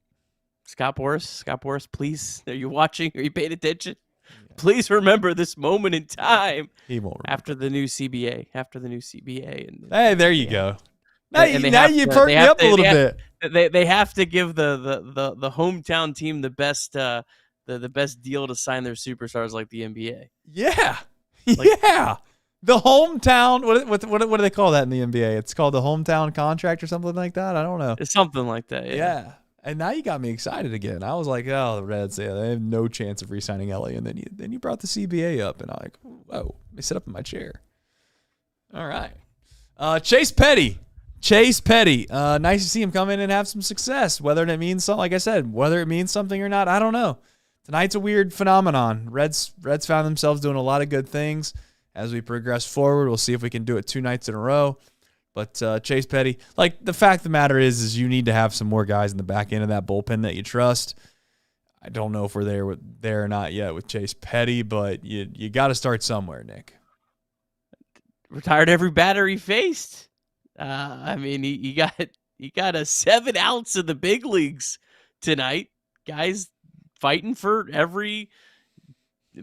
Scott Boras, please, are you watching? Are you paying attention? Yeah. Please remember this moment in time. He won't remember. After the new CBA. Hey, there you go. Now you perked me up a little bit. They have to give the hometown team the best deal to sign their superstars like the NBA. Yeah, yeah. The hometown. What do they call that in the NBA? It's called the hometown contract or something like that. I don't know. It's something like that. Yeah. And now you got me excited again. I was like, oh, the Reds, they have no chance of re-signing Elly. And then you brought the CBA up, and I'm like, whoa, let me sit up in my chair. All right. Chase Petty. Nice to see him come in and have some success. Whether it means something, like I said, whether it means something or not, I don't know. Tonight's a weird phenomenon. Reds found themselves doing a lot of good things. As we progress forward, we'll see if we can do it 2 nights in a row. But Chase Petty, like the fact of the matter is you need to have some more guys in the back end of that bullpen that you trust. I don't know if we're there or not yet with Chase Petty, but you got to start somewhere, Nick. Retired every batter he faced. I mean, he got a 7 outs in the big leagues tonight. Guys fighting for every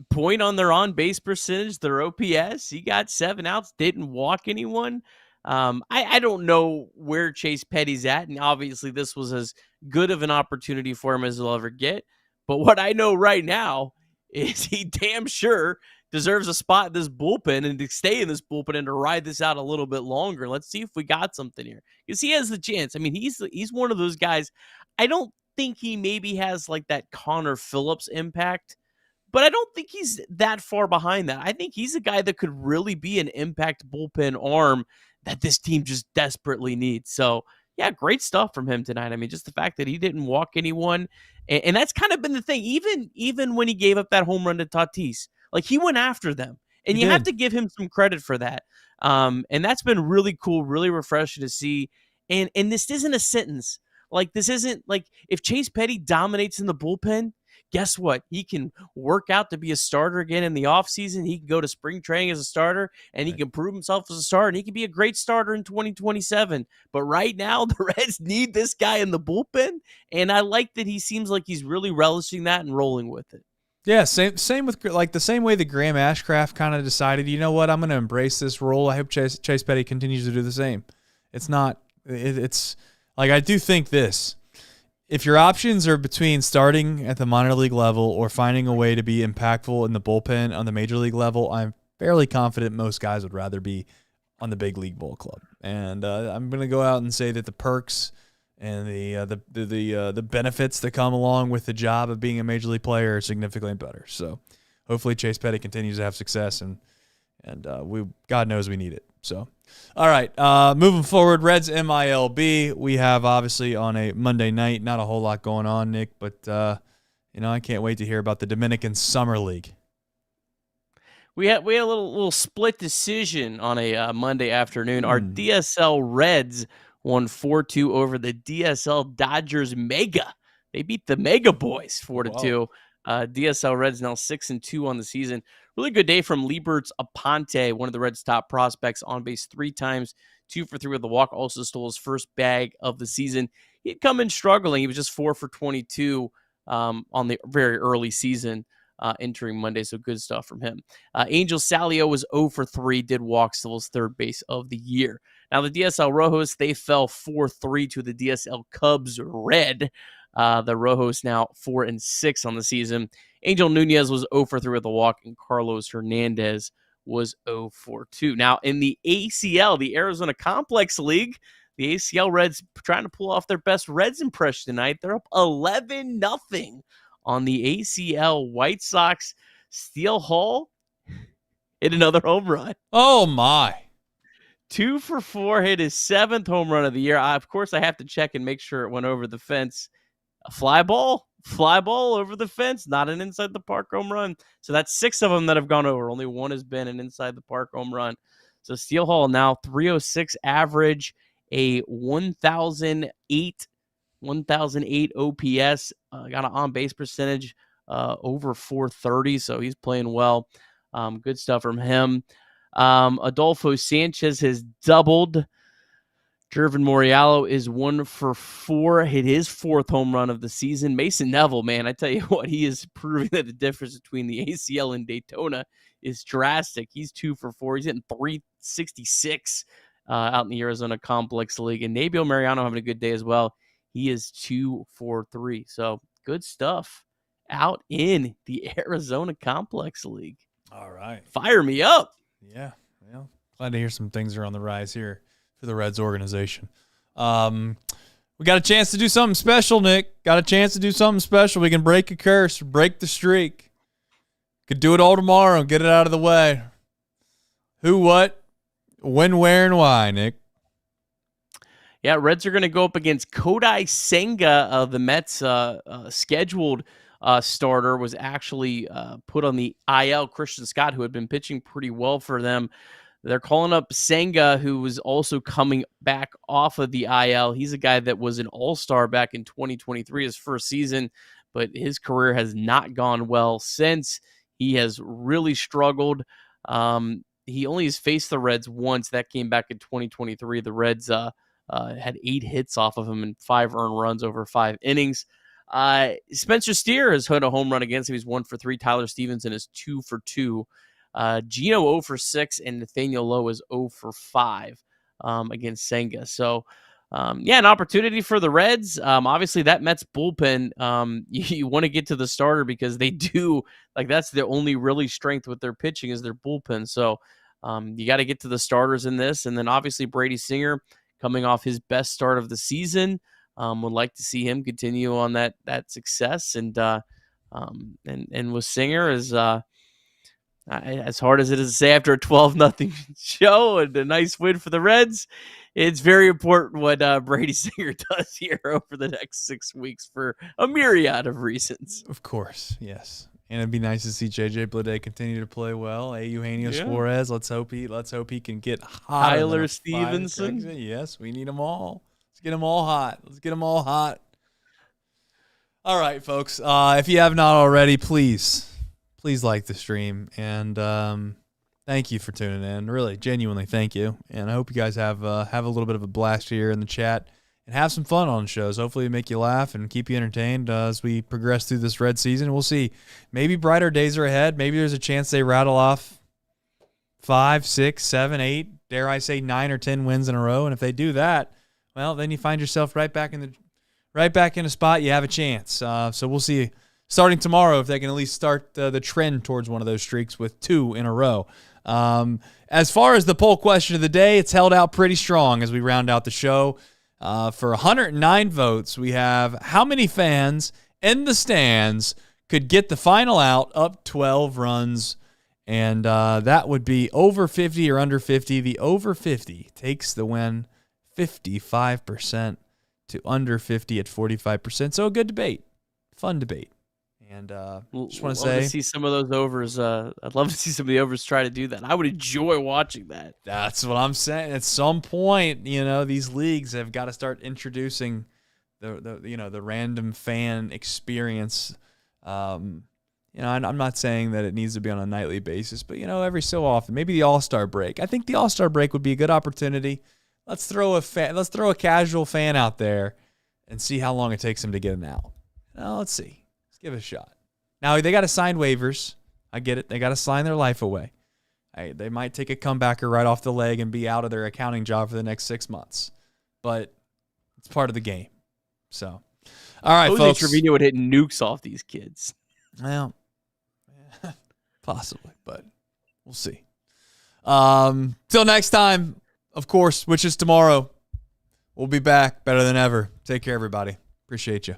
point on their on-base percentage, their OPS. He got 7 outs, didn't walk anyone. I don't know where Chase Petty's at, and obviously this was as good of an opportunity for him as he'll ever get. But what I know right now is he damn sure deserves a spot in this bullpen and to stay in this bullpen and to ride this out a little bit longer. Let's see if we got something here, because he has the chance. I mean, he's one of those guys. I don't think he maybe has like that Connor Phillips impact, but I don't think he's that far behind that. I think he's a guy that could really be an impact bullpen arm that this team just desperately needs. So Yeah, great stuff from him tonight. I mean, just the fact that he didn't walk anyone, and that's kind of been the thing. Even when he gave up that home run to Tatis, like he went after them, and He you have did. to give him some credit for that. And that's been really cool, really refreshing to see. And this isn't a sentence. Like this isn't like if Chase Petty dominates in the bullpen, guess what? He can work out to be a starter again in the offseason. He can go to spring training as a starter, and he can prove himself as a starter, and he can be a great starter in 2027. But right now, the Reds need this guy in the bullpen, and I like that he seems like he's really relishing that and rolling with it. Yeah, same with like the same way that Graham Ashcraft kind of decided, you know what, I'm going to embrace this role. I hope Chase Petty continues to do the same. It's not. It's like I do think this. If your options are between starting at the minor league level or finding a way to be impactful in the bullpen on the major league level, I'm fairly confident most guys would rather be on the big league ball club. And I'm going to go out and say that the perks and the benefits that come along with the job of being a major league player are significantly better. So hopefully Chase Petty continues to have success, and we God knows we need it. So, all right, moving forward, Reds MILB. We have obviously on a Monday night, not a whole lot going on, Nick, but I can't wait to hear about the Dominican Summer League. We had a little split decision on a Monday afternoon. Our DSL Reds won 4-2 over the DSL Dodgers Mega. They beat the Mega Boys 4-2. DSL Reds now 6-2 on the season. Really good day from Liberts Aponte, one of the Reds' top prospects, on base 3 times, 2 for 3 with a walk. Also stole his first bag of the season. He'd come in struggling. He was just 4 for 22 on the very early season entering Monday, so good stuff from him. Angel Salio was 0 for 3, did walk, still his third base of the year. Now the DSL Rojos, they fell 4-3 to the DSL Cubs Red. The Rojos now 4-6 on the season. Angel Nunez was 0 for 3 with a walk, and Carlos Hernandez was 0 for 2. Now, in the ACL, the Arizona Complex League, the ACL Reds trying to pull off their best Reds impression tonight. They're up 11-0 on the ACL White Sox. Steele Hall hit another home run. Oh, my. 2 for 4, hit his 7th home run of the year. Of course, I have to check and make sure it went over the fence. A fly ball over the fence, not an inside the park home run. So that's 6 of them that have gone over. Only 1 has been an inside the park home run. So Steele Hall now 306 average, a 1,008 OPS, got an on-base percentage over 430, so he's playing well. Good stuff from him. Adolfo Sanchez has doubled. Jervin Moriallo is 1 for 4, hit his 4th home run of the season. Mason Neville, man, I tell you what, he is proving that the difference between the ACL and Daytona is drastic. He's 2 for 4. He's hitting 366 out in the Arizona Complex League. And Nabil Mariano having a good day as well. He is 2 for 3. So good stuff out in the Arizona Complex League. All right. Fire me up. Yeah. Well, glad to hear some things are on the rise here for the Reds organization. We got a chance to do something special, Nick. Got a chance to do something special. We can break a curse, break the streak. Could do it all tomorrow and get it out of the way. Who, what, when, where, and why, Nick? Yeah, Reds are going to go up against Kodai Senga. The Mets' scheduled starter was actually put on the IL. Christian Scott, who had been pitching pretty well for them. They're calling up Senga, who was also coming back off of the IL. He's a guy that was an all-star back in 2023, his first season, but his career has not gone well since. He has really struggled. He only has faced the Reds once. That came back in 2023. The Reds had 8 hits off of him and 5 earned runs over 5 innings. Spencer Steer has hit a home run against him. He's 1 for 3. Tyler Stevenson is 2 for 2. Gino 0 for 6, and Nathaniel Lowe is 0 for 5 against Senga. So, an opportunity for the Reds. Obviously, that Mets bullpen, you want to get to the starter because they do, that's the only really strength with their pitching is their bullpen. So, you got to get to the starters in this. And then, obviously, Brady Singer coming off his best start of the season. Would like to see him continue on that success. And with Singer is As hard as it is to say after a 12-0 show and a nice win for the Reds, it's very important what Brady Singer does here over the next 6 weeks for a myriad of reasons. Of course, yes. And it'd be nice to see JJ Bleday continue to play well. Hey, Eugenio Suarez, let's hope he can get hot. Tyler Stevenson. Yes, we need them all. Let's get them all hot. All right, folks. If you have not already, please like the stream. And thank you for tuning in. Really, genuinely, thank you. And I hope you guys have a little bit of a blast here in the chat and have some fun on shows. Hopefully make you laugh and keep you entertained as we progress through this Red season. We'll see. Maybe brighter days are ahead. Maybe there's a chance they rattle off 5, 6, 7, 8, dare I say 9 or 10 wins in a row. And if they do that, well, then you find yourself right back in a spot. You have a chance. So we'll see starting tomorrow if they can at least start the trend towards one of those streaks with 2 in a row. As far as the poll question of the day, it's held out pretty strong as we round out the show. For 109 votes, we have how many fans in the stands could get the final out up 12 runs, and that would be over 50 or under 50. The over 50 takes the win, 55% to under 50 at 45%. So a good debate, fun debate. And just want to say, see some of those overs. I'd love to see some of the overs try to do that. I would enjoy watching that. That's what I'm saying. At some point, these leagues have got to start introducing the random fan experience. I'm not saying that it needs to be on a nightly basis, but every so often, maybe the All-Star break. I think the All-Star break would be a good opportunity. Let's throw a casual fan out there and see how long it takes him to get an out. Let's see. Give it a shot. Now, they got to sign waivers. I get it. They got to sign their life away. They might take a comebacker right off the leg and be out of their accounting job for the next 6 months. But it's part of the game. So, all right, folks. Trevino would hit nukes off these kids. Well, possibly, but we'll see. Till next time, of course, which is tomorrow, we'll be back better than ever. Take care, everybody. Appreciate you.